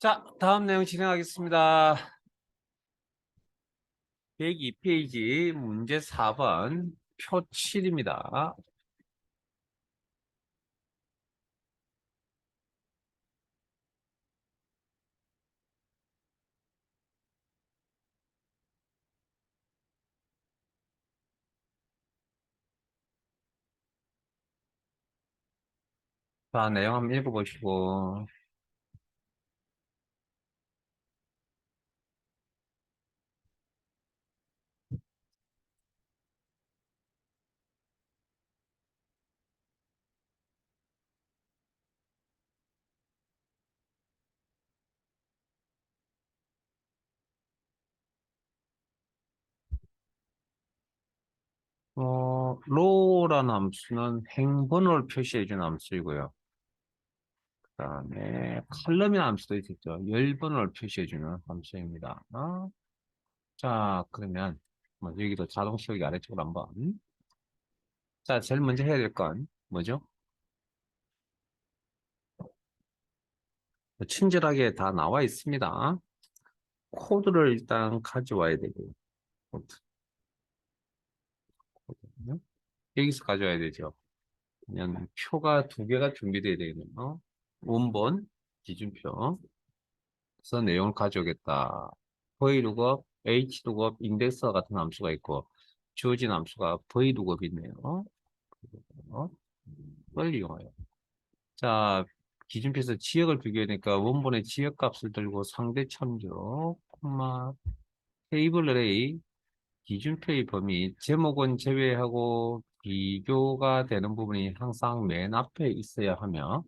자, 다음 내용 진행하겠습니다. 102페이지 문제 4번 표 7입니다. 자, 내용 한번 읽어보시고. 로라는 함수는 행번호를 표시해주는 함수이고요. 그 다음에 컬럼이라는 함수도 있겠죠. 열번호를 표시해주는 함수입니다. 자, 그러면 뭐 여기도 자동 채우기 아래쪽으로 한번. 자, 제일 먼저 해야 될 건 뭐죠? 친절하게 다 나와 있습니다. 코드를 일단 가져와야 되고요. 코드. 여기서 가져와야 되죠. 그냥 표가 두 개가 준비되어야 되겠네요. 원본, 기준표. 그래서 내용을 가져오겠다. v-lookup, h-lookup, 인덱스와 같은 함수가 있고 주어진 함수가 v-lookup이 있네요. 걸 이용하여. 자, 기준표에서 지역을 비교하니까 원본의 지역값을 들고 상대 참조, 콤마, 테이블 A, 기준표의 범위, 제목은 제외하고 비교가 되는 부분이 항상 맨 앞에 있어야 하며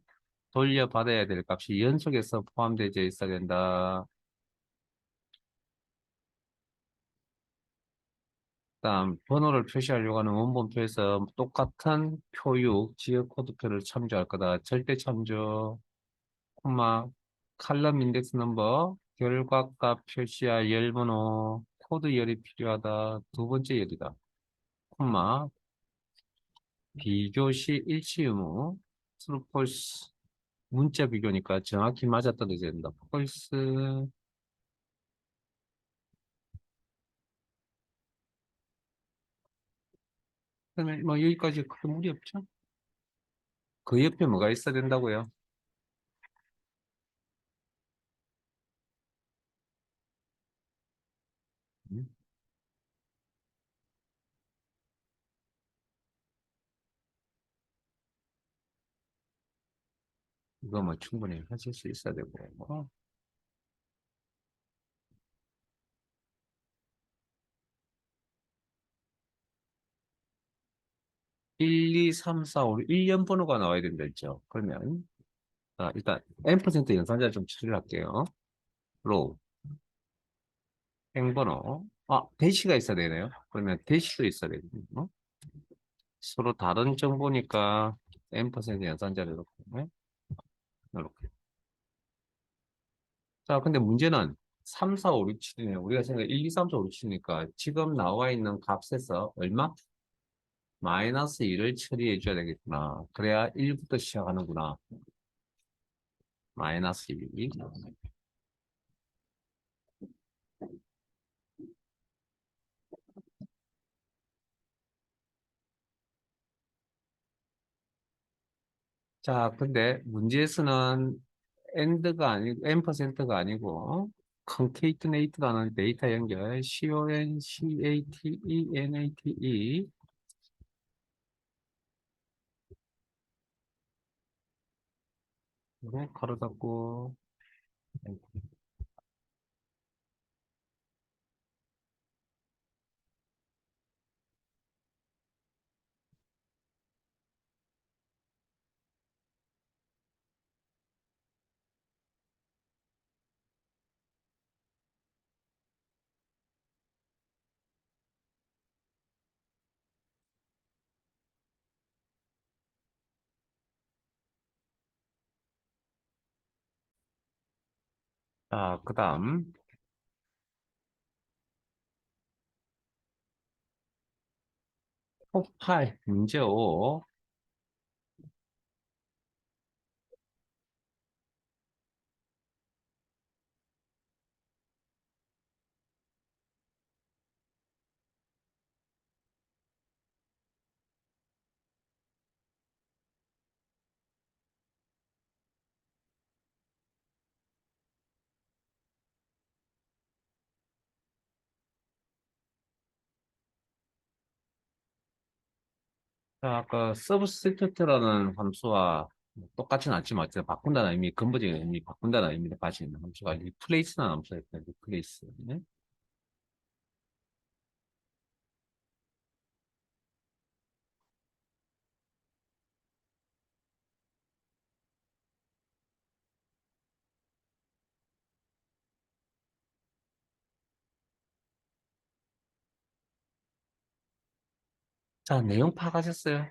돌려받아야 될 값이 연속해서 포함되어 있어야 된다. 다음 번호를 표시하려고 하는 원본표에서 똑같은 표육, 지역 코드표를 참조할 거다. 절대 참조, 콤마, 칼럼 인덱스 넘버, 결과값 표시할 열번호, 코드 열이 필요하다. 두 번째 열이다. 콤마, 비교 시 일치 의무, true, false, 문자 비교니까 정확히 맞아떨어져야 된다. false. 그러면 뭐 여기까지 크게 무리 없죠? 그 옆에 뭐가 있어야 된다고요? 음, 이거 뭐 충분히 하실 수 있어야 되고. 1, 2, 3, 4, 5, 1년 번호가 나와야 된다 했죠. 그러면 일단 n% 연산자 좀 처리를 할게요. 로우, 행번호. 대시가 있어야 되네요. 그러면 대시도 있어야 되거든요. 서로 다른 정보니까 n% 연산자를 넣고 이렇게. 자, 근데 문제는 3, 4, 5, 6, 7이네요. 우리가 생각 1, 2, 3, 4, 5, 6, 7이니까 지금 나와 있는 값에서 얼마? 마이너스 1을 처리해 줘야 되겠구나. 그래야 1부터 시작하는구나. 마이너스 1. 자, 근데 문제에서는 and가 아니고, n%가 아니고, concatenate라는 데이터 연결, concatenate, 이거 가로 닫고, 자, 그 다음, 폭발, 문제 5. 자, 아까 서브스티튜트라는 함수와 똑같지는 않지만 어쨌든 바꾼다는 의미, 근본적인 의미, 바꾼다는 의미를 가지고 있는 함수가 리플레이스라는 함수였다. 리플레이스. 네? 자, 내용 파악하셨어요?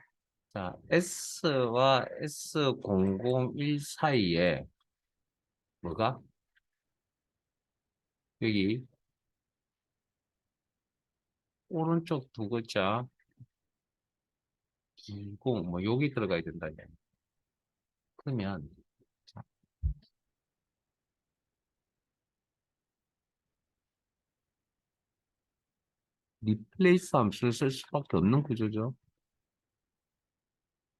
자, S와 S001 사이에 뭐가? 여기 오른쪽 두 글자 20, 뭐 여기 들어가야 된다. 이게. 그러면 자, 리플레이스 함수를 쓸 수밖에 없는 구조죠.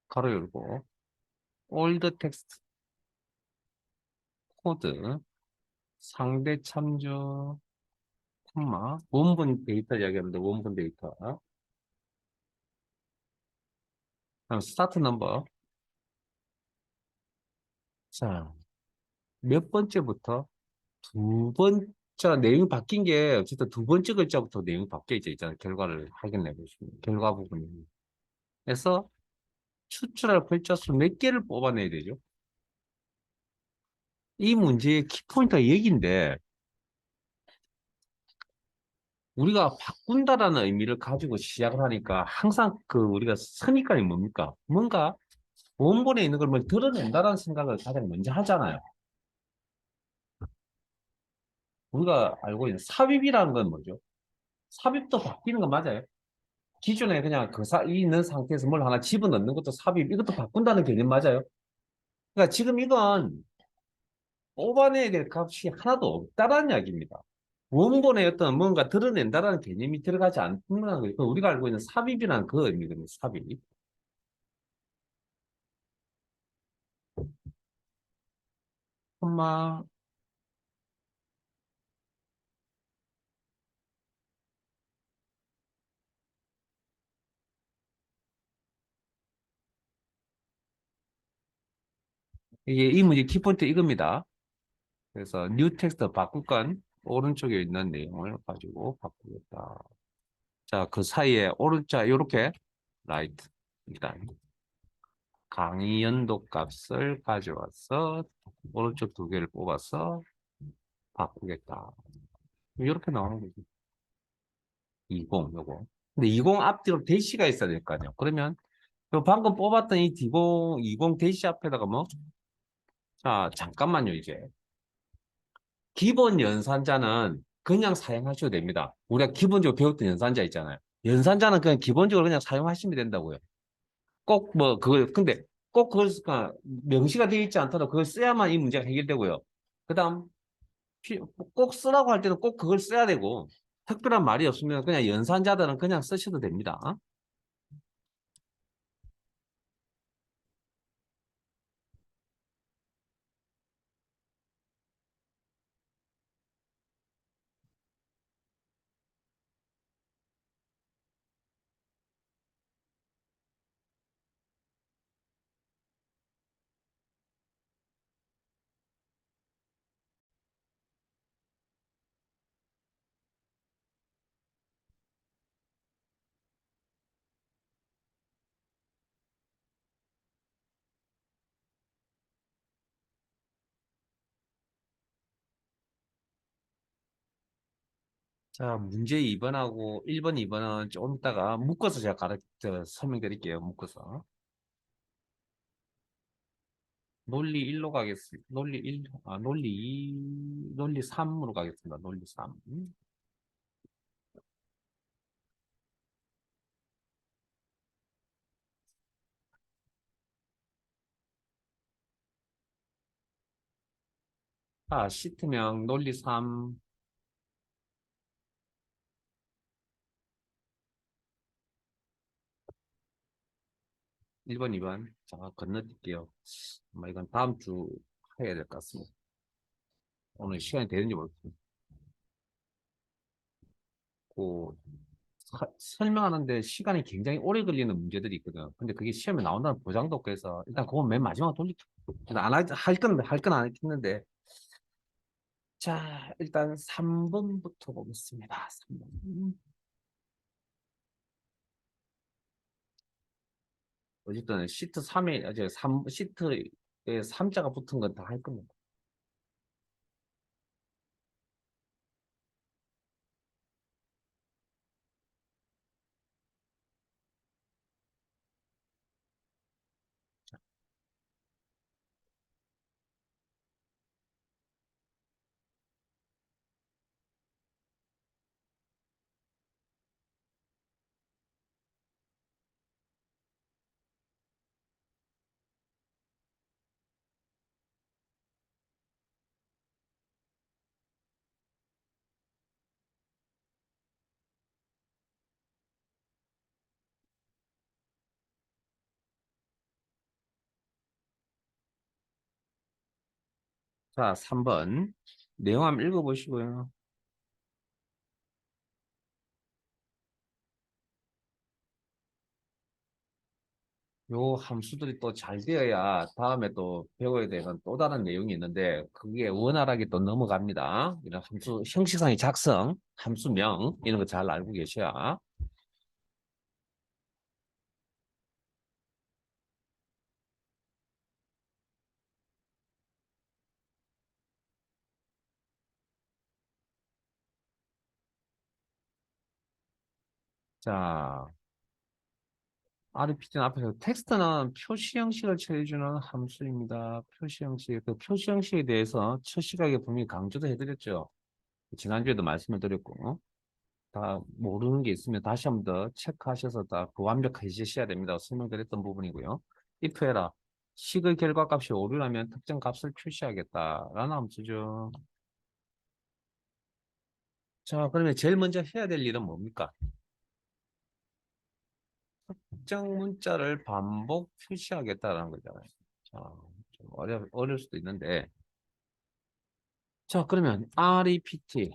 가로 열고 old text 코드 상대 참조 콤마 원본 데이터 이야기하는데 원본 데이터 다음 스타트 넘버 자 몇 번째부터 두 번째 내용이 바뀐 게 어쨌든 두 번째 글자부터 내용이 바뀌어 있잖아요. 결과를 확인해 보시면 결과 부분이 그래서 추출할 글자 수 몇 개를 뽑아내야 되죠. 이 문제의 키포인트가 여기인데 우리가 바꾼다라는 의미를 가지고 시작을 하니까 항상 그 우리가 선입관이 뭡니까? 뭔가 원본에 있는 걸 뭐 드러낸다라는 생각을 가장 먼저 하잖아요. 우리가 알고 있는 삽입이라는 건 뭐죠? 삽입도 바뀌는 거 맞아요? 기존에 그냥 그 있는 상태에서 뭘 하나 집어넣는 것도 삽입, 이것도 바꾼다는 개념 맞아요? 그러니까 지금 이건 뽑아내야 될 값이 하나도 없다라는 이야기입니다. 원본의 어떤 뭔가 드러낸다라는 개념이 들어가지 않는 거예요. 그 우리가 알고 있는 삽입이라는 그 의미거든요, 삽입. 콤마, 이게 이 문제 키포인트 이겁니다. 그래서 뉴 텍스트 바꿀 건 오른쪽에 있는 내용을 가지고 바꾸겠다. 자, 그 사이에 오른자 요렇게 라이트 일단 강의 연도 값을 가져와서 오른쪽 두 개를 뽑아서 바꾸겠다. 이렇게 나오는 거지. 20 요거. 근데 20 앞뒤로 대시가 있어야 될 거 아니에요. 그러면 요 방금 뽑았던 이 20 대시 앞에다가 뭐? 자, 잠깐만요, 이제. 기본 연산자는 그냥 사용하셔도 됩니다. 우리가 기본적으로 배웠던 연산자 있잖아요. 연산자는 그냥 기본적으로 그냥 사용하시면 된다고요. 꼭 뭐 그걸 근데 꼭 그걸 명시가 되어 있지 않더라도 그걸 써야만 이 문제가 해결되고요. 그다음 꼭 쓰라고 할 때는 꼭 그걸 써야 되고 특별한 말이 없으면 그냥 연산자들은 그냥 쓰셔도 됩니다. 자, 문제 2번하고 1번, 2번은 조금 이따가 묶어서 제가 설명드릴게요. 묶어서. 논리 1로 가겠습니다. 논리 1, 논리 2, 논리 3으로 가겠습니다. 논리 3. 자, 시트명 논리 3, 1번, 2번. 자, 건너뛸게요. 아마 이건 다음 주 해야 될 것 같습니다. 오늘 시간이 되는지 모르겠습니다. 그 설명하는데 시간이 굉장히 오래 걸리는 문제들이 있거든. 근데 그게 시험에 나온다는 보장도 없고 해서 일단 그건 맨 마지막에 돌릴게. 할 건 안 했는데. 자, 일단 3번부터 보겠습니다. 3번. 어쨌든 시트 3에, 이제 시트에 3자가 붙은 건 다 할 겁니다. 자, 3번. 내용 한번 읽어보시고요. 요 함수들이 또 잘 되어야 다음에 또 배워야 되는 또 다른 내용이 있는데 그게 원활하게 또 넘어갑니다. 이런 함수 형식상의 작성, 함수명 이런 거 잘 알고 계셔야. 자, RPT는 앞에서 텍스트는 표시 형식을 처리해주는 함수입니다. 표시 형식, 그 표시 형식에 대해서 첫 시각에 분명히 강조도 해드렸죠. 지난주에도 말씀을 드렸고 다 모르는 게 있으면 다시 한번 더 체크하셔서 다 그 완벽하게 제시해야 됩니다. 설명드렸던 부분이고요. if 해라. 식의 결과값이 오류라면 특정 값을 표시하겠다라는 함수죠. 자, 그러면 제일 먼저 해야 될 일은 뭡니까? 특정 문자를 반복 표시하겠다라는 거잖아요. 자, 좀 어려울 수도 있는데. 자, 그러면 rept.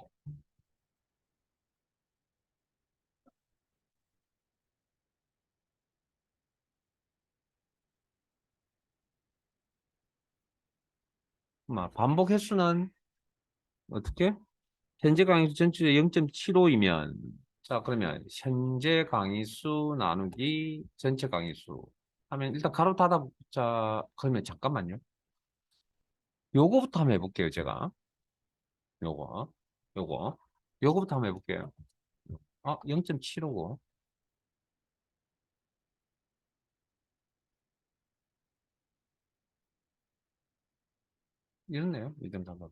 반복 횟수는 어떻게? 현재 강의수 전체 0.75이면 자 그러면 현재 강의수 나누기 전체 강의수 하면 일단 가로 닫아 자 그러면 잠깐만요. 요거부터 한번 해볼게요. 제가 요거 요거 요거부터 한번 해볼게요. 0.75고 이렇네요. 2.3번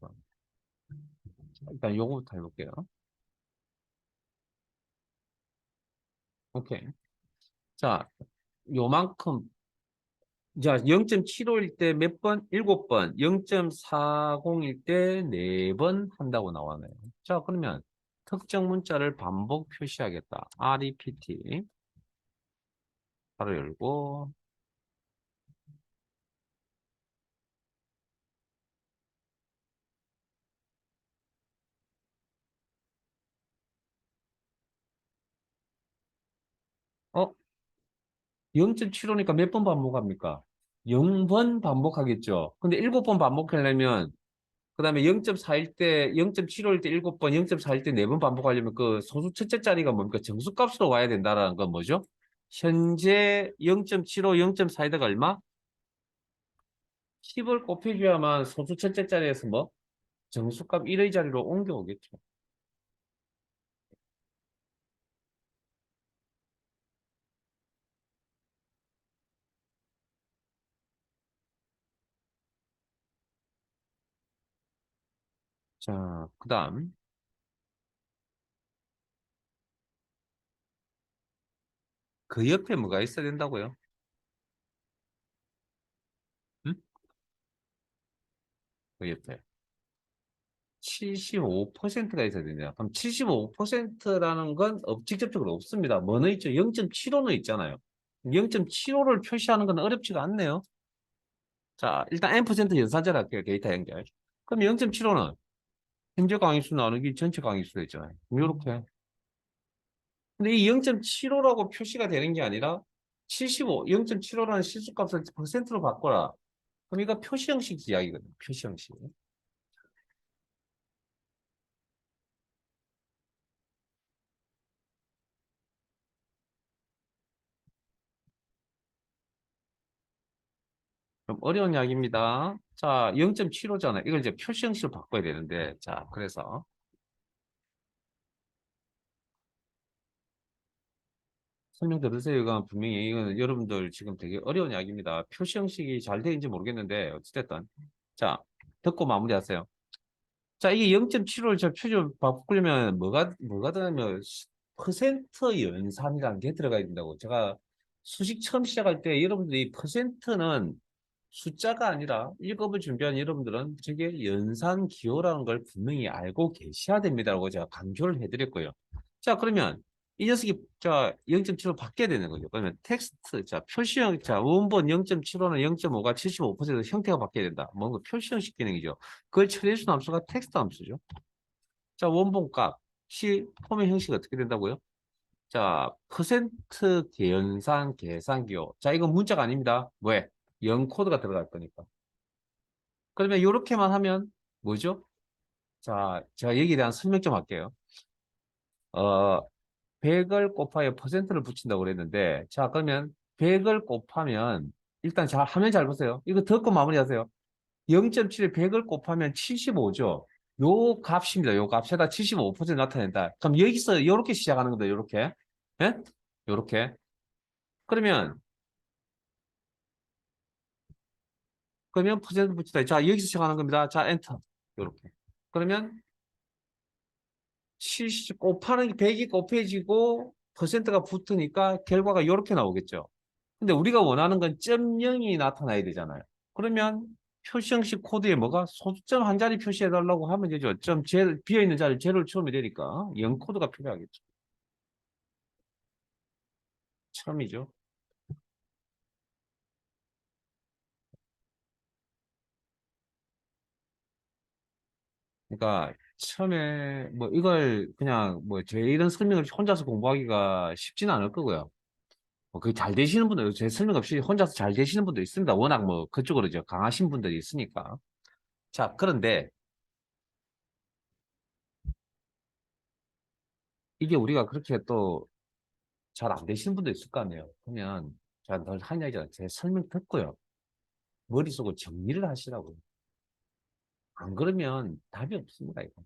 일단 요거부터 해볼게요. 오케이. 자 요만큼 자, 0.75일 때 몇 번? 7번. 0.40일 때 4번 한다고 나와네요. 자, 그러면 특정 문자를 반복 표시하겠다. rept. 바로 열고. 0.75니까 몇 번 반복합니까? 0번 반복하겠죠. 근데 7번 반복하려면, 그 다음에 0.4일 때, 0.75일 때 7번, 0.4일 때 4번 반복하려면 그 소수 첫째 자리가 뭡니까? 정수값으로 와야 된다는 건 뭐죠? 현재 0.75, 0.4에다가 얼마? 10을 곱해줘야만 소수 첫째 자리에서 뭐? 정수값 1의 자리로 옮겨오겠죠. 자, 그 다음. 그 옆에 뭐가 있어야 된다고요? 응? 그 옆에. 75%가 있어야 되냐? 그럼 75%라는 건 직접적으로 없습니다. 뭐는 있죠? 0.75는 있잖아요. 0.75를 표시하는 건 어렵지가 않네요. 자, 일단 n% 연산자로 할게요. 데이터 연결. 그럼 0.75는 현재 강의수 나누기 전체 강의수 있잖아요. 이렇게. 근데 이 0.75라고 표시가 되는 게 아니라 75, 0.75라는 실수값을 퍼센트로 바꿔라. 그럼 이거 표시 형식 이야기거든요. 표시 형식. 좀 어려운 이야기입니다. 자, 0.75잖아요. 이걸 이제 표시 형식으로 바꿔야 되는데, 자, 그래서 설명 들으세요. 이건 분명히 이건 여러분들 지금 되게 어려운 이야기입니다. 표시 형식이 잘 되는지 모르겠는데, 어찌됐든. 자, 듣고 마무리하세요. 자, 이게 0.75를 저 표준 바꾸려면 뭐가 들어가면 퍼센트 연산이라는 게 들어가야 된다고. 제가 수식 처음 시작할 때 여러분들이 퍼센트는 숫자가 아니라 1급을 준비한 여러분들은 저게 연산 기호라는 걸 분명히 알고 계셔야 됩니다라고 제가 강조를 해드렸고요. 자, 그러면 이 녀석이 자 0.75 바뀌어야 되는 거죠. 그러면 텍스트 자 표시형 자 원본 0.75는 0.5가 75% 형태가 바뀌어야 된다. 뭔가 표시형식 기능이죠. 그걸 처리해 주는 함수가 텍스트 함수죠. 자 원본 값이 포맷 형식이 어떻게 된다고요? 자 퍼센트 계연산 계산기호. 자 이건 문자가 아닙니다. 왜? 영 코드가 들어갈 거니까. 그러면 이렇게만 하면 뭐죠? 자 제가 여기에 대한 설명 좀 할게요. 어 100을 곱하여 퍼센트를 붙인다고 그랬는데, 자, 그러면 100을 곱하면, 일단 잘, 화면 잘 보세요. 이거 듣고 마무리하세요. 0.7에 100을 곱하면 75죠. 요 값입니다. 요 값에다 75% 나타낸다. 그럼 여기서 이렇게 시작하는 겁니다. 요렇게. 예? 요렇게. 그러면 퍼센트 붙이다. 자, 여기서 시작하는 겁니다. 자, 엔터. 요렇게. 그러면 70 곱하는 게 100이 곱해지고 퍼센트가 붙으니까 결과가 이렇게 나오겠죠. 근데 우리가 원하는 건 점 0이 나타나야 되잖아요. 그러면 표시형식 코드에 뭐가 소수점 한 자리 표시해달라고 하면 되죠. 비어있는 자리 제로를 채우면 되니까 0 코드가 필요하겠죠. 처음이죠. 그러니까 처음에 뭐 이걸 그냥 뭐 제 이런 설명을 혼자서 공부하기가 쉽지는 않을 거고요. 뭐 그게 잘 되시는 분들, 제 설명 없이 혼자서 잘 되시는 분도 있습니다. 워낙 뭐 그쪽으로 이제 강하신 분들이 있으니까. 자, 그런데 이게 우리가 그렇게 또 잘 안 되시는 분도 있을 거 아니에요. 그러면 제가 늘 한 이야기잖아요. 제 설명 듣고요. 머릿속으로 정리를 하시라고요. 안 그러면 답이 없습니다, 이거.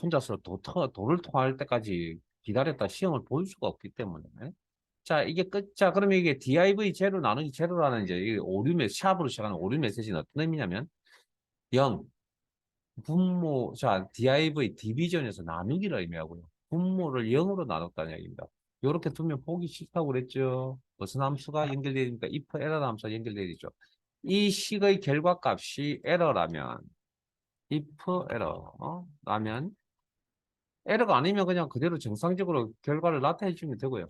혼자서 도를 통할 때까지 기다렸다 시험을 볼 수가 없기 때문에. 자, 이게 끝. 자, 그러면 이게 div 제로 나누기 제로라는 이제 이 오류 샵으로 시작하는 오류 메시지는 어떤 의미냐면 0, 분모, 자, div 디비전에서 나누기를 의미하고요. 분모를 0으로 나눴다는 얘기입니다. 이렇게 두면 보기 싫다고 그랬죠. 무슨 함수가 연결되어 있습니까? if 에러 함수가 연결되어 있죠. 이 식의 결과값이 에러라면 if 에러라면 에러가 아니면 그냥 그대로 정상적으로 결과를 나타내 주면 되고요.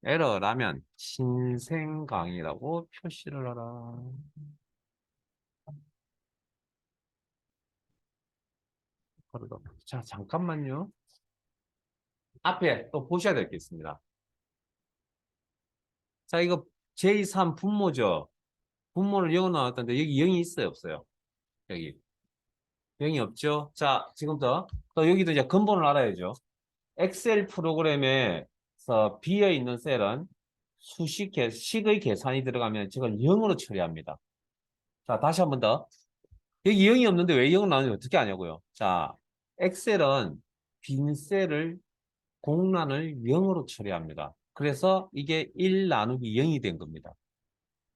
에러라면 신생강이라고 표시를 하라. 자, 잠깐만요. 앞에 또 보셔야 될 게 있습니다. 자, 이거 j3 분모죠. 분모를 0으로 나왔던데 여기 0이 있어요, 없어요? 여기 0이 없죠? 자, 지금부터 또 여기도 이제 근본을 알아야죠. 엑셀 프로그램에서 비어 있는 셀은 식의 계산이 들어가면 저걸 0으로 처리합니다. 자, 다시 한 번 더. 여기 0이 없는데 왜 0을 나누는지 어떻게 아냐고요? 자, 엑셀은 빈 셀을 공란을 0으로 처리합니다. 그래서 이게 1 나누기 0이 된 겁니다.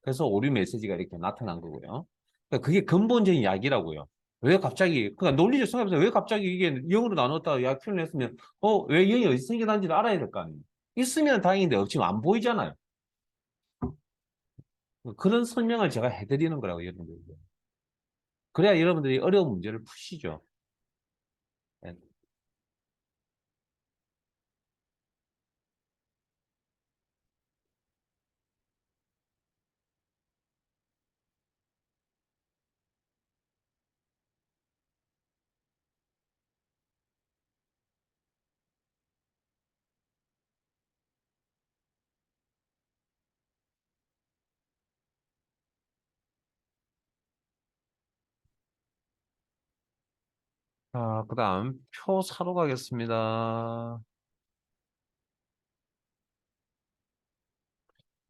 그래서 오류 메시지가 이렇게 나타난 거고요. 그러니까 그게 근본적인 이야기라고요. 왜 갑자기, 그러니까 논리적 생각해보세요. 왜 갑자기 이게 0으로 나눴다가 약 표현을 했으면, 왜 0이 어디서 생겨난지를 알아야 될 거 아니에요. 있으면 다행인데 없지만 안 보이잖아요. 그런 설명을 제가 해드리는 거라고, 여러분들. 그래야 여러분들이 어려운 문제를 푸시죠. 네. 자, 그다음 표 사로 가겠습니다.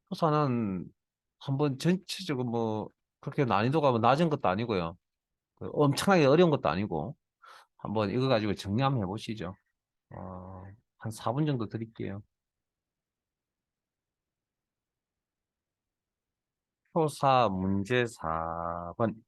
표사는 한번 전체적으로 뭐 그렇게 난이도가 뭐 낮은 것도 아니고요. 그 엄청나게 어려운 것도 아니고 한번 이거 가지고 정리 한번 해보시죠. 어, 한 4분 정도 드릴게요. 표사 문제 4번.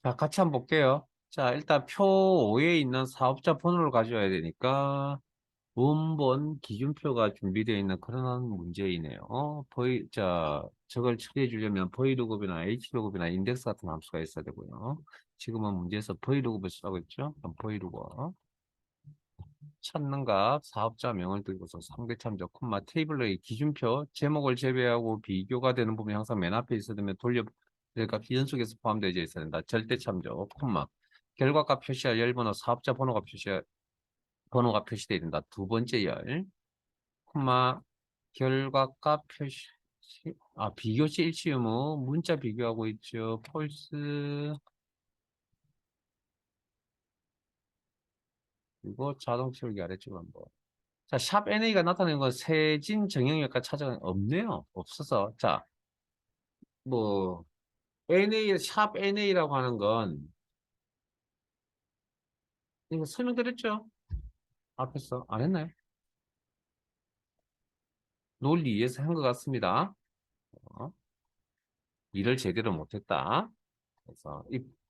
자, 같이 한번 볼게요. 자, 일단 표 5에 있는 사업자 번호를 가져와야 되니까 원본 기준표가 준비되어 있는 그런 문제이네요. 자, 저걸 처리해 주려면 VLOOKUP이나 HLOOKUP이나 인덱스 같은 함수가 있어야 되고요. 지금은 문제에서 VLOOKUP을 쓰라고 했죠? 그럼 VLOOKUP. 찾는 값, 사업자명을 들고서 상대참조, 콤마, 테이블의 기준표, 제목을 제외하고 비교가 되는 부분이 항상 맨 앞에 있어야 되면 값 연속에서 포함되어 있어야 된다. 절대참조, 콤마. 결과값 표시할 열번호, 사업자 번호가 표시되어야 된다. 두 번째 열, 콤마, 결과값 표시, 비교시 일치 의무, 문자 비교하고 있죠. 폴스, 이거 자동 채우기 아래쪽 한번. 자, 샵 NA가 나타내는 건 세진 정형외과 찾아가 없네요. 없어서. 자, 뭐, 샵 NA라고 하는 건, 이거 설명드렸죠? 앞에서. 안 했나요? 논리 위해서 한 것 같습니다. 어, 일을 제대로 못했다. 그래서,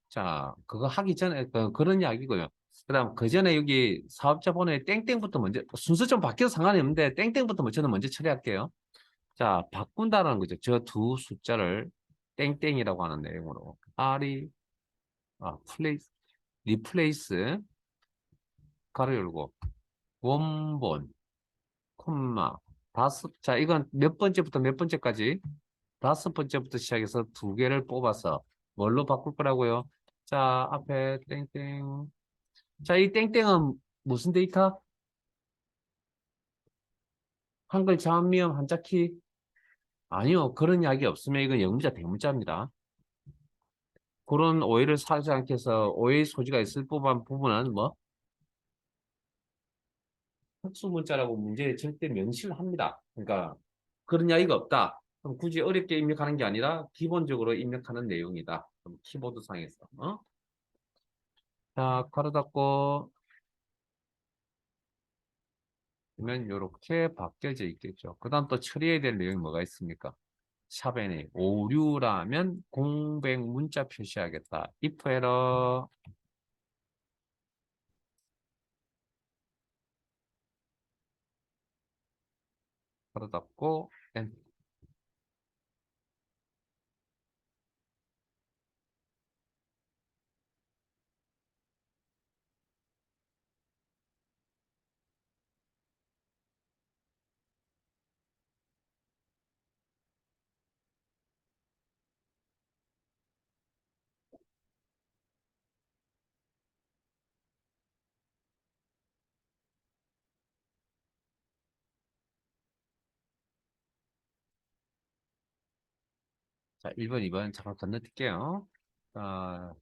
자, 그거 하기 전에, 그런 이야기고요. 그 다음, 그 전에 여기 사업자 번호에 땡땡부터 먼저, 순서 좀 바뀌어도 상관이 없는데, 땡땡부터 저는 먼저 처리할게요. 자, 바꾼다는 거죠. 저 두 숫자를 땡땡이라고 하는 내용으로. 플레이스, 리플레이스, 가로 열고, 원본, 콤마, 자, 이건 몇 번째부터 몇 번째까지? 다섯 번째부터 시작해서 두 개를 뽑아서 뭘로 바꿀 거라고요? 자, 앞에 땡땡. 자, 이 땡땡은 무슨 데이터? 한글 자음미음 한자키? 아니요. 그런 이야기 없으면 이건 영문자 대문자입니다. 그런 오해를 사지 않게 해서 오해의 소지가 있을 법한 부분은 뭐? 특수문자라고 문제에 절대 명시를 합니다. 그러니까 그런 이야기가 없다. 그럼 굳이 어렵게 입력하는 게 아니라 기본적으로 입력하는 내용이다. 그럼 키보드상에서. 자, 가로 닫고 그러면 이렇게 바뀌어져 있겠죠. 그 다음 또 처리해야 될 내용이 뭐가 있습니까? 샵에 오류라면 공백 문자 표시하겠다. if error 가로 닫고 자, 1번, 2번 잠깐 건너뛸게요. 자,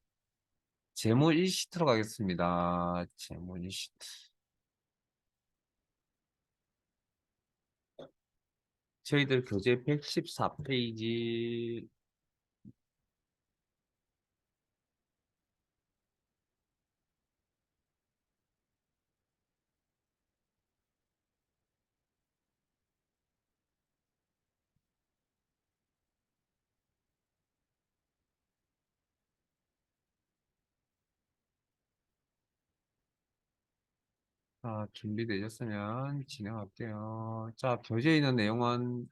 재무 1시트로 가겠습니다. 재무 1시트. 저희들 교재 114페이지. 준비되셨으면 진행할게요. 자, 교재에 있는 내용은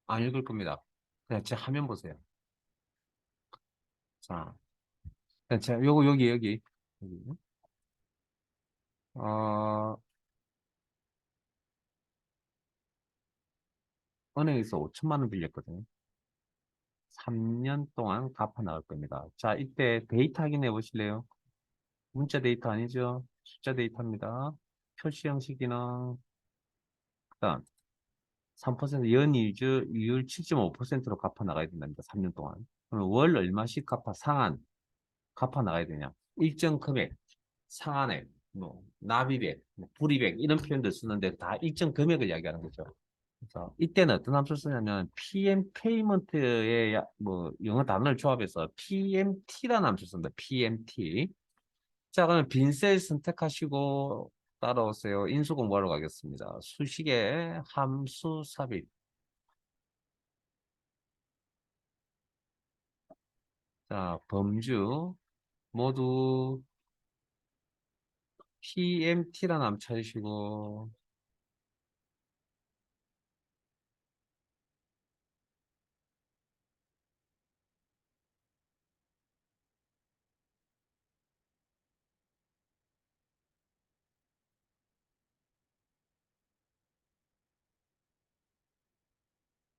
안 읽을 겁니다. 그냥 제 화면 보세요. 자, 요거, 여기. 여기. 어, 은행에서 5천만 원 빌렸거든요. 3년 동안 갚아 나갈 겁니다. 자, 이때 데이터 확인해 보실래요? 문자 데이터 아니죠? 숫자 데이터입니다. 표시 형식이나, 그다음 3% 이율 7.5%로 갚아 나가야 된답니다. 3년 동안. 그럼 월 얼마씩 갚아 나가야 되냐? 일정 금액, 상한액, 뭐, 납입액, 뭐, 불이백, 이런 표현들 쓰는데 다 일정 금액을 이야기하는 거죠. 그래서 이때는 어떤 함수를 쓰냐면 PM 페이먼트의 뭐 영어 단어를 조합해서 PMT라는 함수를 씁니다. PMT. 자, 그러면 빈셀 선택하시고 따라오세요. 인수 공부하러 가겠습니다. 수식의 함수 삽입. 자, 범주 모두 PMT라는 함 찾으시고,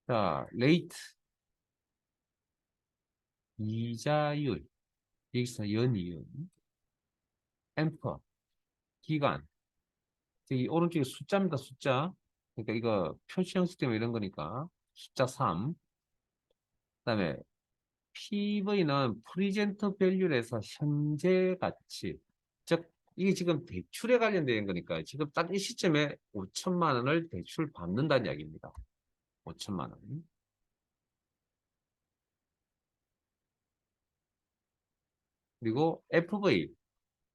자, 레이트, 이자율, 여기서 연이윤, 앰퍼, 기간, 저기 오른쪽에 숫자입니다, 숫자. 그러니까 이거 표시 형식 때문에 이런 거니까, 숫자 3. 그다음에 PV는 프리젠트 밸류에서 현재 가치. 즉, 이게 지금 대출에 관련된 거니까 지금 딱 이 시점에 5천만 원을 대출 받는다는 이야기입니다. 5천만 원. 그리고 FV.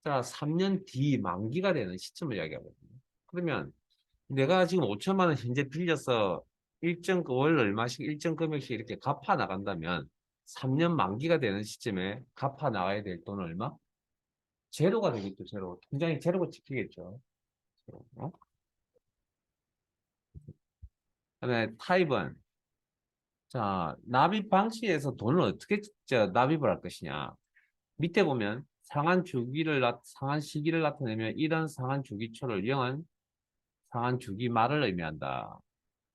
자, 3년 뒤 만기가 되는 시점을 이야기하거든요. 그러면 내가 지금 5천만 원 현재 빌려서 일정 월 얼마씩 일정 금액씩 이렇게 갚아 나간다면 3년 만기가 되는 시점에 갚아 나가야 될 돈은 얼마? 제로가 되겠죠, 제로. 통장에 제로가 찍히겠죠. 어? 그다음에 타입은 자 납입 방식에서 돈을 어떻게 납입을 할 것이냐. 밑에 보면 상한 시기를 나타내면 이런 상한 주기초를 영한 상한 주기 말을 의미한다.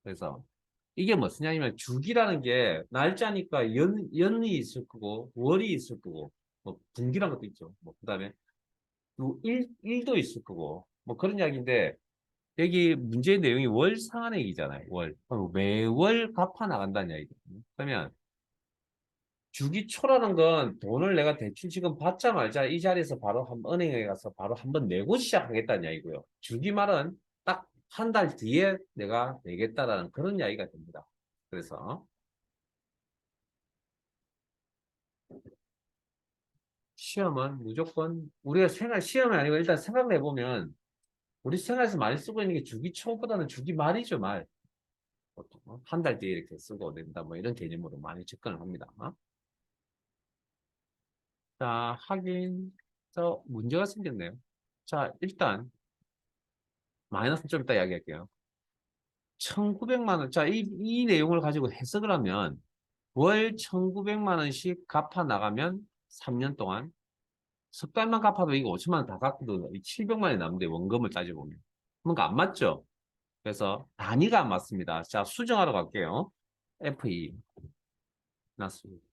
그래서 이게 무엇이냐면 주기라는 게 날짜니까 연이 있을 거고 월이 있을 거고 뭐 분기란 것도 있죠. 뭐 그다음에 일도 있을 거고 뭐 그런 이야기인데 여기 문제의 내용이 월 상한액이잖아요. 월. 그럼 매월 갚아 나간다는 얘기거든요. 그러면 주기 초라는 건 돈을 내가 대출 지금 받자 말자 이 자리에서 바로 은행에 가서 바로 한번 내고 시작하겠다는 이야기고요. 주기 말은 딱 한 달 뒤에 내가 내겠다라는 그런 이야기가 됩니다. 그래서 시험은 무조건 우리가 시험이 아니고 일단 생각해 보면 우리 생활에서 많이 쓰고 있는 게 주기 초보다는 주기 말이죠, 말. 보통 한 달 뒤에 이렇게 쓰고 된다 뭐 이런 개념으로 많이 접근을 합니다. 자, 문제가 생겼네요. 자, 일단 마이너스 좀 이따 이야기할게요. 1,900만 원. 자, 이 내용을 가지고 해석을 하면 월 1,900만 원씩 갚아 나가면 3년 동안 석 달만 갚아도 이거 5천만 원 다 갚고도 700만 원이 남는데 원금을 따져보면. 뭔가 안 맞죠? 그래서 단위가 안 맞습니다. 자, 수정하러 갈게요. F2 났습니다.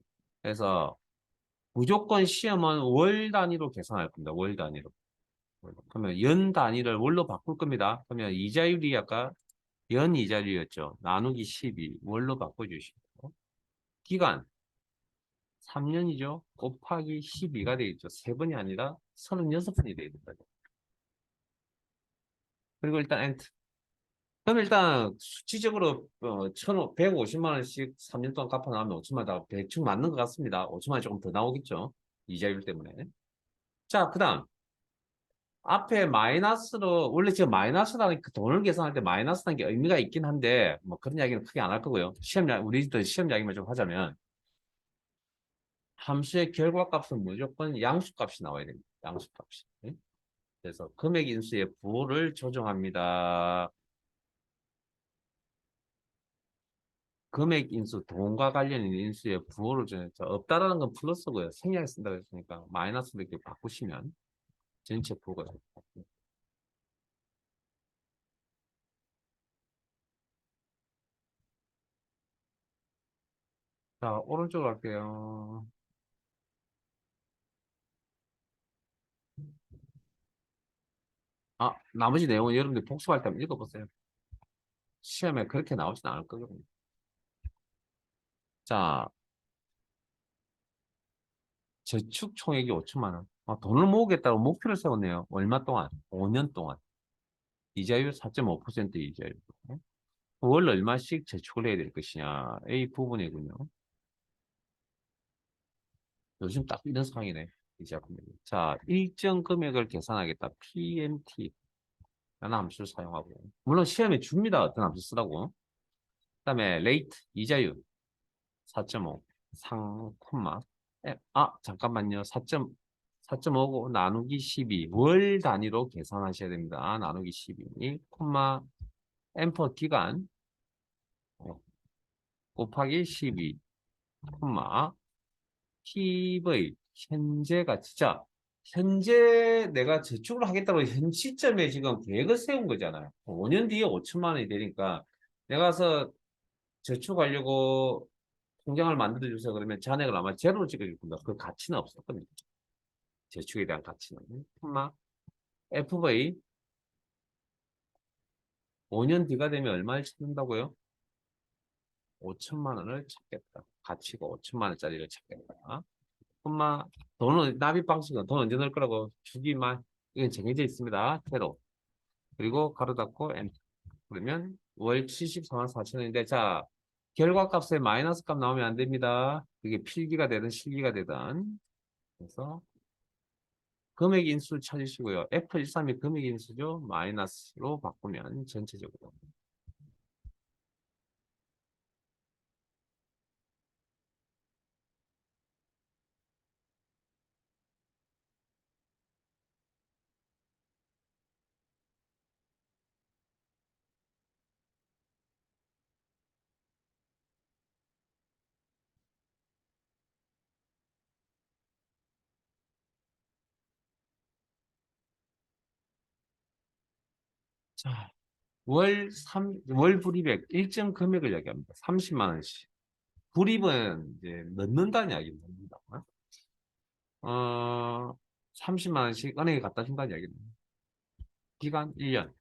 그래서 무조건 시험은 월 단위로 계산할 겁니다. 월 단위로. 그러면 연 단위를 월로 바꿀 겁니다. 그러면 이자율이 아까 연 이자율이었죠. 나누기 12 월로 바꿔주시고 기간 3년이죠. 곱하기 12가 되겠죠. 3번이 아니라 36번이 되겠다. 그리고 일단 엔트. 그럼 일단 수치적으로 150만 원씩 3년 동안 갚아 나가면 5천만 원 대충 맞는 것 같습니다. 5천만 원이 조금 더 나오겠죠. 이자율 때문에. 자, 그다음 앞에 마이너스로 원래 지금 마이너스라는 그 돈을 계산할 때 마이너스라는 게 의미가 있긴 한데 뭐 그런 이야기는 크게 안 할 거고요. 우리도 시험 이야기만 좀 하자면 함수의 결과값은 무조건 양수값이 나와야 됩니다. 양수값이. 네? 그래서 금액 인수의 부호를 조정합니다. 금액 인수, 돈과 관련 있는 인수의 부호를 정해서 없다라는 건 플러스고요. 생략 쓴다고 했으니까 마이너스로 이렇게 바꾸시면 전체 부호가 됩니다. 자, 오른쪽으로 갈게요. 나머지 내용은 여러분들 복습할 때 한번 읽어보세요. 시험에 그렇게 나오진 않을 거거든요. 자, 저축 총액이 5천만 원. 돈을 모으겠다고 목표를 세웠네요. 얼마 동안? 5년 동안. 이자율 4.5% 이자율. 월 얼마씩 저축을 해야 될 것이냐. A 부분이군요. 요즘 딱 이런 상황이네. 이자금액. 자, 일정 금액을 계산하겠다. PMT. 라는 함수를 사용하고. 물론 시험에 줍니다. 어떤 함수 쓰라고. 그다음에 레이트, 이자율 4.5. 상, 콤마. 잠깐만요. 4.5고 나누기 12. 월 단위로 계산하셔야 됩니다. 나누기 12, 콤마, 앰퍼 기간, 어, 곱하기 12, 콤마, PV, 현재 가치. 자, 현재 내가 저축을 하겠다고 현 시점에 지금 계획을 세운 거잖아요. 5년 뒤에 5천만 원이 되니까 내가 가서 저축하려고 통장을 만들어 주세요. 그러면 잔액을 아마 제로로 찍어줄 겁니다. 그 가치는 없을 겁니다. 저축에 대한 가치는. 콤마, FV, 5년 뒤가 되면 얼마를 찾는다고요? 5천만 원을 찾겠다. 가치가 5천만 원짜리를 찾겠다. 엄마, 돈은, 납입 방식은 돈 언제 넣을 거라고 주기만, 이건 정해져 있습니다. 태로. 그리고 가로 닫고, 엔터. 그러면 월 74만 4천 원인데, 자, 결과값에 마이너스 값 나오면 안 됩니다. 그게 필기가 되든 실기가 되든. 그래서 금액 인수를 찾으시고요. F13이 금액 인수죠. 마이너스로 바꾸면 전체적으로. 자, 월 불이백 일정 금액을 얘기합니다. 30만 원씩. 불입은 이제 넣는다는 이야기입니다. 30만 원씩 은행에 갖다 준다는 이야기입니다. 기간 1년,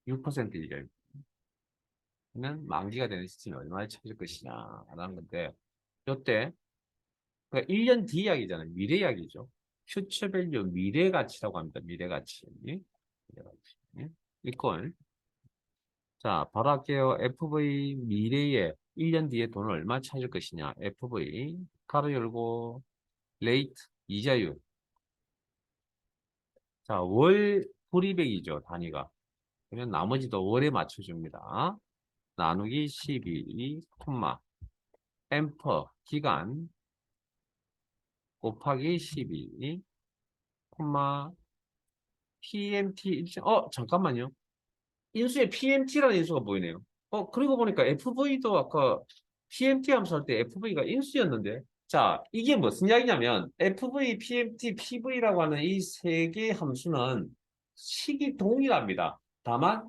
6% 이자율. 면 만기가 되는 시점에 얼마나 찾을 것이냐라는 건데, 이때 그 1년 뒤 이야기잖아요. 미래 이야기죠. 퓨처 밸류 미래 가치라고 합니다. 미래 가치. 미래 가치. 이걸 자, 바로 할게요. FV 미래에 1년 뒤에 돈을 얼마 찾을 것이냐. FV 가로 열고 레이트 이자율. 자, 월 불이백이죠. 단위가. 그러면 나머지도 월에 맞춰줍니다. 나누기 12, 콤마, 앰퍼, 기간, 곱하기 12, 콤마, PMT, 잠깐만요. 인수에 PMT라는 인수가 보이네요. 그리고 보니까 FV도 아까 PMT 함수 할 때 FV가 인수였는데. 자, 이게 무슨 이야기냐면, FV, PMT, PV라고 하는 이 세 개의 함수는 식이 동일합니다. 다만,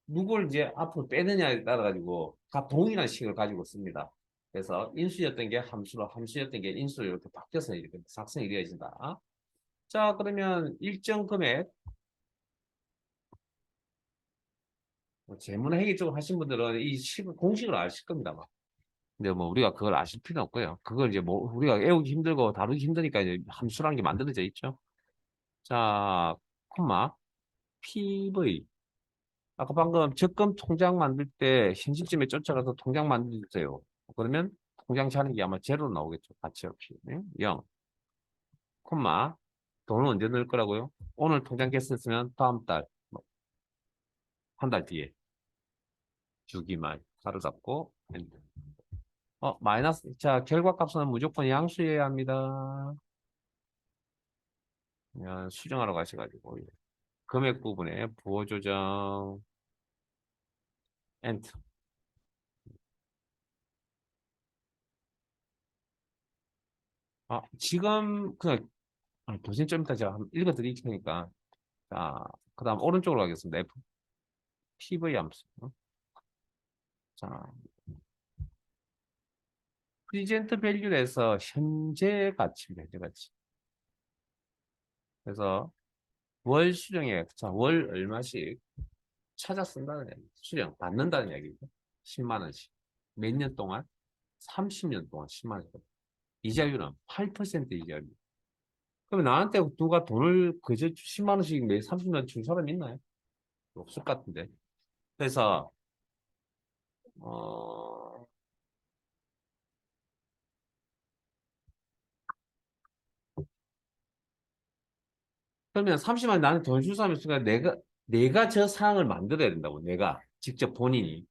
누굴 이제 앞으로 빼느냐에 따라가지고, 각 동일한 식을 가지고 씁니다. 그래서 인수였던 게 함수로, 함수였던 게 인수로 이렇게 바뀌어서 이렇게 작성이 되어진다. 자, 그러면 일정 금액, 재무회계 쪽을 하신 분들은 이 공식을 아실 겁니다. 막. 근데 뭐 우리가 그걸 아실 필요는 없고요. 그걸 이제 뭐 우리가 외우기 힘들고 다루기 힘드니까 이제 함수라는 게 만들어져 있죠. 자, 콤마 PV. 아까 방금 적금 통장 만들 때 현실점에 쫓아가서 통장 만들어주세요. 그러면 통장 잔액이 아마 제로 나오겠죠. 가치 없이. 네? 0. 콤마 돈은 언제 넣을 거라고요? 오늘 통장 개설했으면 다음 달, 뭐, 한 달 뒤에 주기말 가로 잡고 엔터. 마이너스. 자, 결과값은 무조건 양수해야 합니다. 그냥 수정하러 가셔가지고. 금액 부분에 부호 조정, 엔터. 지금, 그냥, 교수님 좀 이따 제가 한번 읽어드릴 테니까. 자, 그 다음 오른쪽으로 가겠습니다. PV 함수. 자, 프리젠트 밸류에서 현재 가치입니다. 현재 가치. 그래서 월 수령액, 자, 월 얼마씩 찾아 쓴다는 얘기. 수령, 받는다는 얘기죠. 10만 원씩. 몇 년 동안? 30년 동안 10만 원. 이자율은 8% 이자율. 그럼 나한테 누가 돈을 그저 10만 원씩 매 30년 준 사람 있나요? 없을 것 같은데. 그래서 어 그러면 30만 원 나한테 돈 줄 사람이 있으니까 내가 저 사항을 만들어야 된다고. 내가 직접 본인이.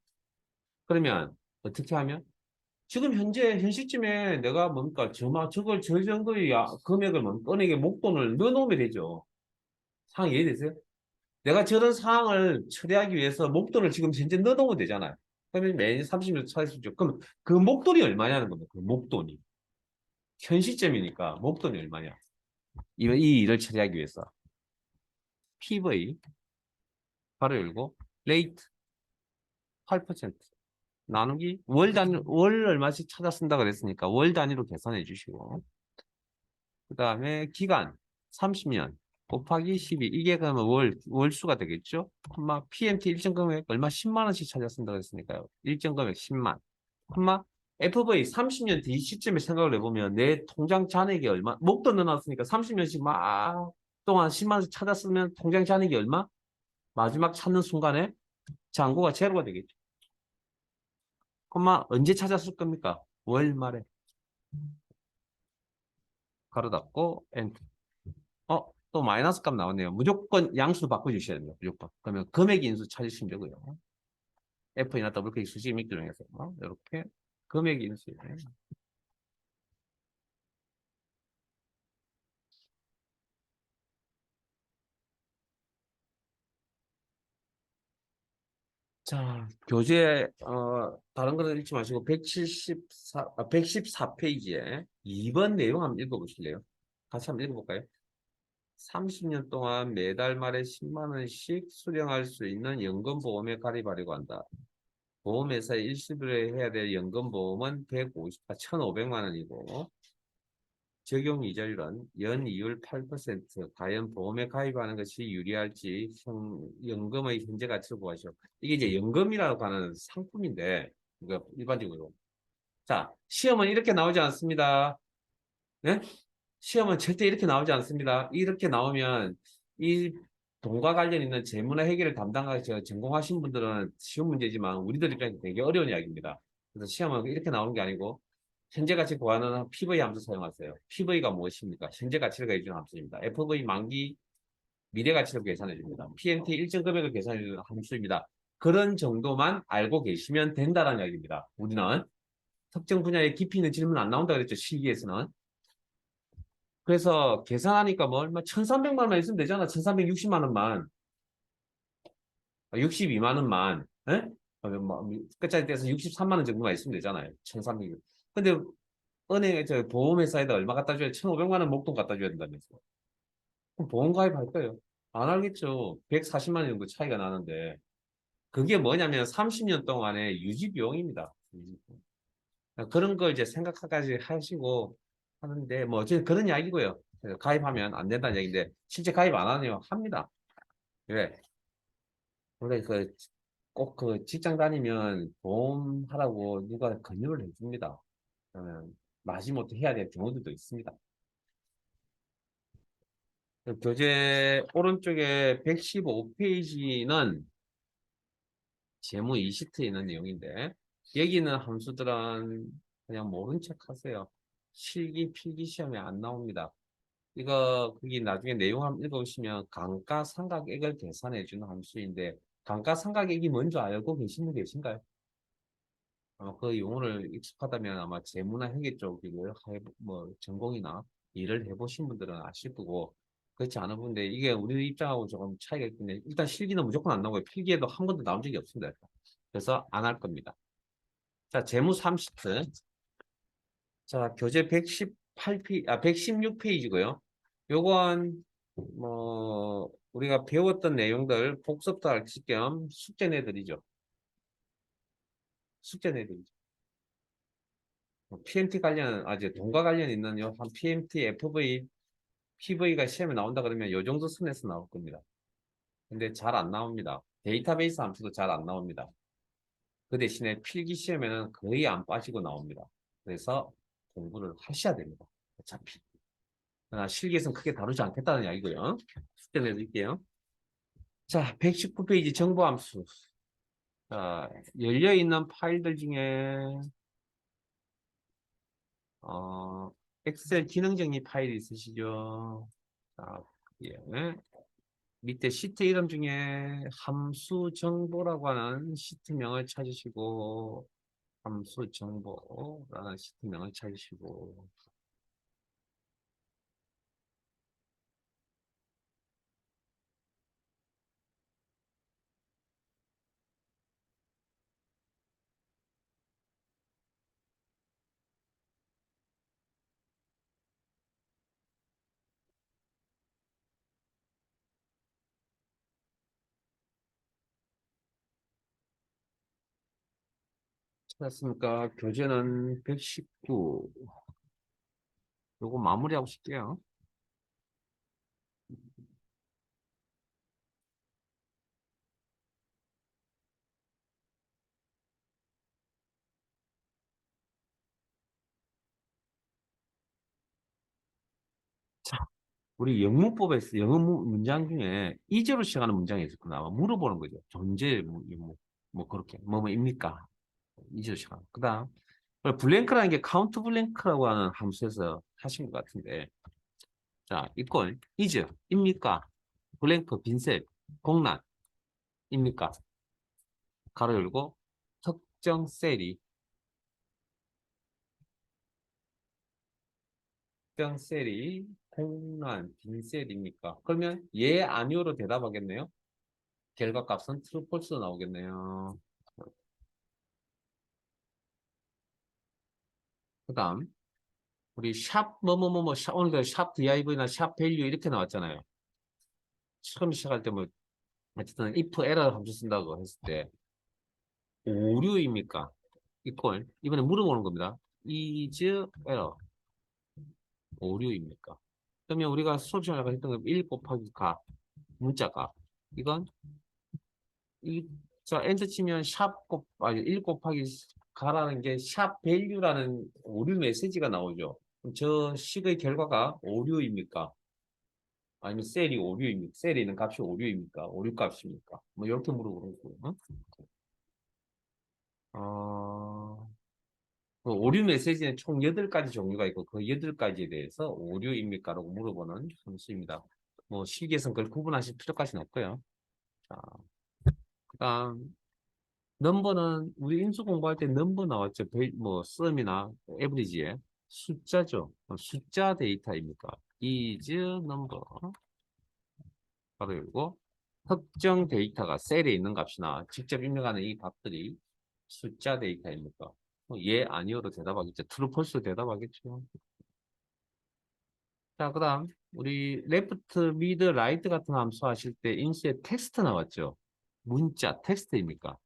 그러면 어떻게 하면 지금 현 시점에 내가 뭡니까? 저걸 저 정도의 금액을 은행에 목돈을 넣어놓으면 되죠. 상황 이해되세요? 내가 저런 상황을 처리하기 위해서 목돈을 지금 현재 넣어놓으면 되잖아요. 그러면 매년 30년 차일 수 있죠. 그럼 그 목돈이 얼마냐는 겁니다. 그 목돈이. 현 시점이니까 목돈이 얼마냐. 이 일을 처리하기 위해서. PV 바로 열고 레이트 8% 나누기 월 얼마씩 찾아 쓴다 그랬으니까 월 단위로 계산해 주시고 그 다음에 기간 30년 곱하기 12 이게 그러면 월수가 되겠죠? 콤마 PMT 일정 금액 얼마 10만 원씩 찾아 쓴다 그랬으니까요. 일정 금액 10만 콤마 FV 30년 뒤 시점에 생각을 해보면 내 통장 잔액이 얼마 목돈 넣어놨으니까 30년씩 막 동안 10만 원씩 찾아 쓰면 통장 잔액이 얼마? 마지막 찾는 순간에 잔고가 제로가 되겠죠. 콤마 언제 찾았을 겁니까? 월 말에 가로 닫고 엔터. 또 마이너스 값 나오네요. 무조건 양수 바꿔주셔야 됩니다. 무조건. 그러면 금액 인수 찾으시면 되고요. F이나 더블클릭 수식 밑줄형에서 이렇게 금액 인수. 자, 교재 다른 거는 읽지 마시고 114페이지에 2번 내용 한번 읽어보실래요? 같이 한번 읽어볼까요? 30년 동안 매달 말에 10만 원씩 수령할 수 있는 연금보험에 가입하려고 한다. 보험회사에 일시불에 해야 될 연금보험은 1,500만 원이고 적용 이자율은 연이율 8%. 과연 보험에 가입하는 것이 유리할지 연금의 현재 가치를 구하시오. 이게 이제 연금이라고 하는 상품인데 이거 일반적으로 자 시험은 이렇게 나오지 않습니다. 네? 시험은 절대 이렇게 나오지 않습니다. 이렇게 나오면 이 돈과 관련 있는 재무나 회계를 담당하셔 전공하신 분들은 쉬운 문제지만 우리들 입장에서 되게 어려운 이야기입니다. 그래서 시험은 이렇게 나오는 게 아니고 현재 가치 구하는 PV 함수 사용하세요. PV가 무엇입니까? 현재 가치를 가해주는 함수입니다. FV 만기 미래 가치를 계산해 줍니다. PMT 일정 금액을 계산해 주는 함수입니다. 그런 정도만 알고 계시면 된다는 이야기입니다. 우리는 특정 분야의 깊이 있는 질문 안 나온다 그랬죠. 실기에서는. 그래서 계산하니까 뭐 얼마 1,300만 원만 있으면 되잖아. 1,360만 원만. 62만 원만. 에? 뭐, 끝자리 떼서 63만 원 정도만 있으면 되잖아요. 1,300. 근데 은행에 저 보험회사에다 얼마 갖다 줘야 1,500만 원 목돈 갖다 줘야 된다면서. 그럼 보험 가입할 거예요. 안 하겠죠. 140만 원 정도 차이가 나는데. 그게 뭐냐면 30년 동안의 유지 비용입니다. 그런 걸 이제 생각까지 하시고 하는데 뭐 어쨌든 그런 이야기고요. 그래서 가입하면 안 된다는 얘기인데 실제 가입 안 하네요. 합니다. 왜? 원래 꼭 그 직장 다니면 보험하라고 누가 권유를 해줍니다. 그러면 마지못해 해야 될 경우들도 있습니다. 그 교재 오른쪽에 115페이지는 재무 2시트에 있는 내용인데 여기는 함수들은 그냥 모른 척 하세요. 실기 필기 시험에 안 나옵니다. 이거 거기 나중에 내용 한번 읽어보시면 감가상각액을 계산해 주는 함수인데 감가상각액이 뭔지 알고 계신 분 계신가요? 그 용어를 익숙하다면 아마 재무나 회계 쪽이고 뭐 전공이나 일을 해보신 분들은 아실 거고 그렇지 않은 분인데 이게 우리 입장하고 조금 차이가 있는데 일단 실기는 무조건 안 나오고요. 필기에도 한 번도 나온 적이 없습니다. 그래서 안 할 겁니다. 자, 재무 30트. 자, 교재 116페이지고요. 요건 뭐 우리가 배웠던 내용들 복습도 할 겸 숙제 내드리죠. 숙제 내드리죠. PMT 관련, 이제 돈과 관련 있는 한 PMT, FV, PV가 시험에 나온다 그러면 요 정도 선에서 나올 겁니다. 근데 잘 안 나옵니다. 데이터베이스 함수도 잘 안 나옵니다. 그 대신에 필기 시험에는 거의 안 빠지고 나옵니다. 그래서 공부를 하셔야 됩니다. 어차피. 그러나 실기에서는 크게 다루지 않겠다는 이야기고요. 숙제 내드릴게요. 자, 119페이지 정보함수. 자, 열려있는 파일들 중에 엑셀 기능 정리 파일이 있으시죠? 자, 예. 밑에 시트 이름 중에 함수 정보라고 하는 시트명을 찾으시고 함수 정보라는 시트명을 찾으시고 찾았습니까? 교재는 119. 요거 마무리하고 싶게요. 자, 우리 영문법에서 영어 문장 중에 이제로 시작하는 문장이 있었구나. 아마 물어보는 거죠. 존재, 뭐 그렇게. 뭐입니까? 이제로 시작하는. 그 다음, 블랭크라는 게 카운트 블랭크라고 하는 함수에서 하신 것 같은데. 자, 이걸, 입니까? 블랭크, 빈셋, 공란, 입니까? 가로 열고, 특정 셀이, 특정 셀이 공란, 빈셋입니까? 그러면 예, 아니오로 대답하겠네요. 결과값은 true, false 나오겠네요. 그 다음, 우리 샵, 오늘 샵 div나 샵 value 이렇게 나왔잖아요. 처음 시작할 때 뭐, 어쨌든 if error 함수 쓴다고 했을 때, 오류입니까? 이걸, 이번에 물어보는 겁니다. is error, 오류입니까? 그러면 우리가 수업 시간에 했던 거 1 곱하기 가, 문자가. 이건, 자, 엔터 치면 아니, 1 곱하기 가라는 게 샵 밸류라는 오류 메시지가 나오죠. 그럼 저 식의 결과가 오류입니까? 아니면 셀이 오류입니까? 셀에 있는 값이 오류입니까? 오류 값입니까? 뭐 이렇게 물어보는 거예요. 어, 그 오류 메시지는 총 8가지 종류가 있고 그 8가지에 대해서 오류입니까? 라고 물어보는 함수입니다. 뭐 실기에서는 그걸 구분하실 필요까지는 없고요. 자, 그다음 넘버는 우리 인수 공부할 때 넘버 나왔죠. 뭐 썸이나 에브리지에 숫자죠. 숫자 데이터입니까? is number 바로 열고 특정 데이터가 셀에 있는 값이나 직접 입력하는 이 값들이 숫자 데이터입니까? 예, 아니요로 대답하겠죠. true, false 대답하겠죠. 자, 그다음 우리 left, mid, right 같은 함수 하실 때 인수에 텍스트 나왔죠. 문자 텍스트입니까?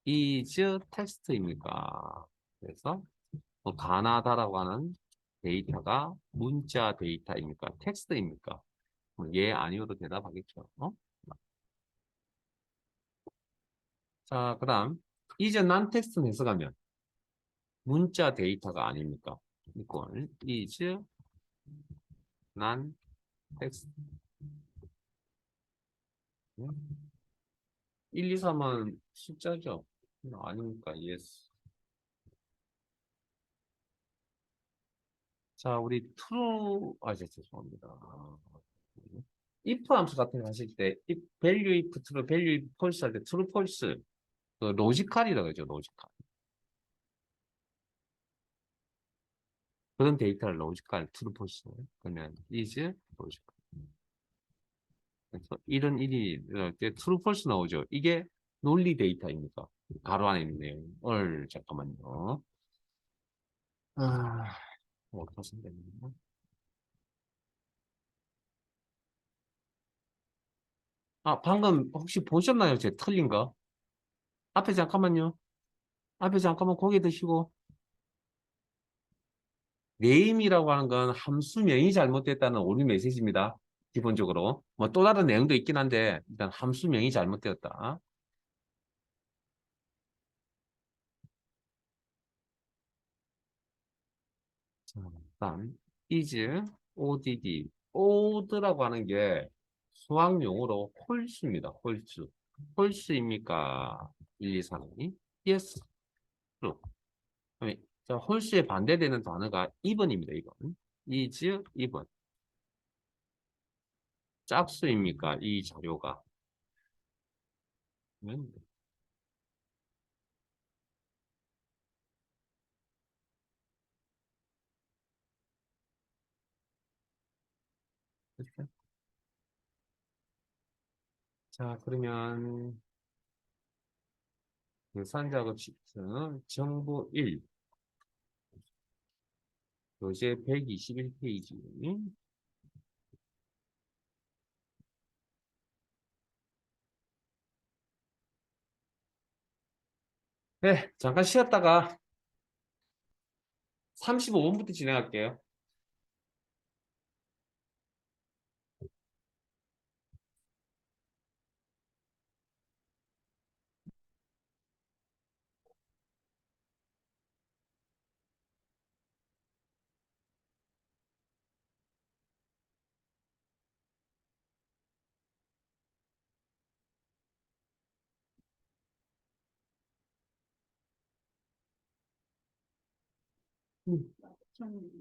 is 텍스트입니까? 그래서 뭐 가나다라고 하는 데이터가 문자 데이터입니까? 텍스트입니까? 예, 아니요로 대답하겠죠. 자, 그다음 is non 텍스트는 해석하면 문자 데이터가 아닙니까? 이걸 is non 텍스트 1, 2, 3은 숫자죠? 아닙니까? yes. 자, 우리 true, 죄송합니다. if 함수 같은 거 하실 때, if, value if true, value if false 할 때 true, false, 그 로지컬이라고 하죠, 로지컬. 그런 데이터를 로지컬, true, false. 그러면 is 로지컬. 그래서 1은 1이 이럴 때 true, false 나오죠. 이게 논리 데이터입니까? 가로 안에 있네요. 잠깐만요. 아, 어떻게 되나? 방금 혹시 보셨나요? 제 틀린 거? 앞에 잠깐만요. 앞에 잠깐만 고개 드시고. 네임이라고 하는 건 함수명이 잘못됐다는 오류 메시지입니다. 기본적으로. 뭐 또 다른 내용도 있긴 한데, 일단 함수명이 잘못되었다. 자, 다음, is, odd. odd라고 하는 게 수학용어로 홀수입니다. 홀수. 홀수입니까? 1, 2, 3이? Yes, true. 자, 홀수에 반대되는 단어가 2번입니다. 2번. is, 2번. 짝수입니까? 이 자료가. 됐어? 자, 그러면 그 산작업 시트는 정보 1, 교재 121페이지. 네, 잠깐 쉬었다가 35분부터 진행할게요. 음, 저는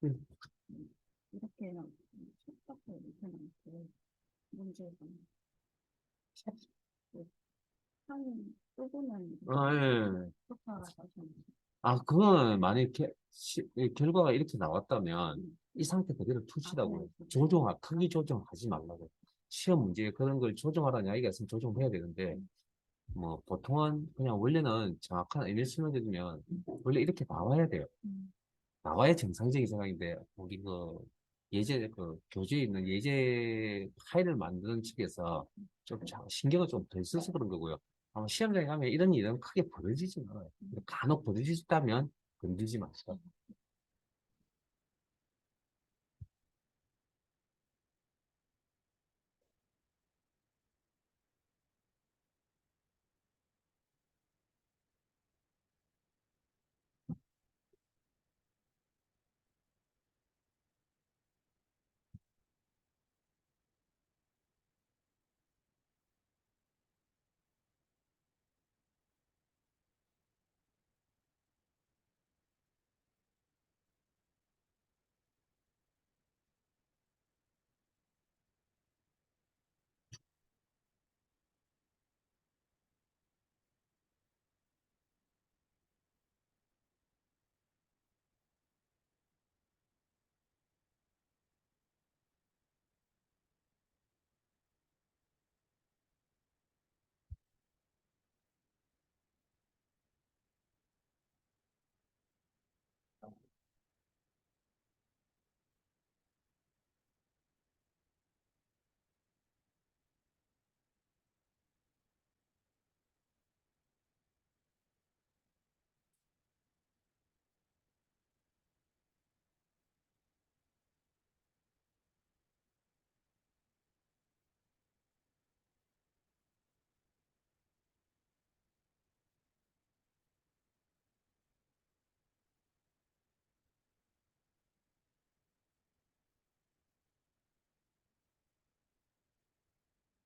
음. 이렇게 속도가 이렇게 나고 문제가 한 조금은 아, 예. 속도가 좀 그건 만약에 이 결과가 이렇게 나왔다면 이 상태 그대로 두시라고요. 크기 조정하지 말라고. 시험 문제에 그런 걸 조정하라는 이야기가 있으면 조정해야 되는데, 뭐, 보통은 그냥 원래는 정확한 에밀스만 되면 원래 이렇게 나와야 돼요. 나와야 정상적인 상황인데, 우리 교재에 있는 예제 파일을 만드는 측에서 좀 신경을 좀 덜 써서 그런 거고요. 아마 시험장에 가면 이런 일은 크게 벌어지진 않아요. 간혹 벌어질 수 있다면 건들지 마세요.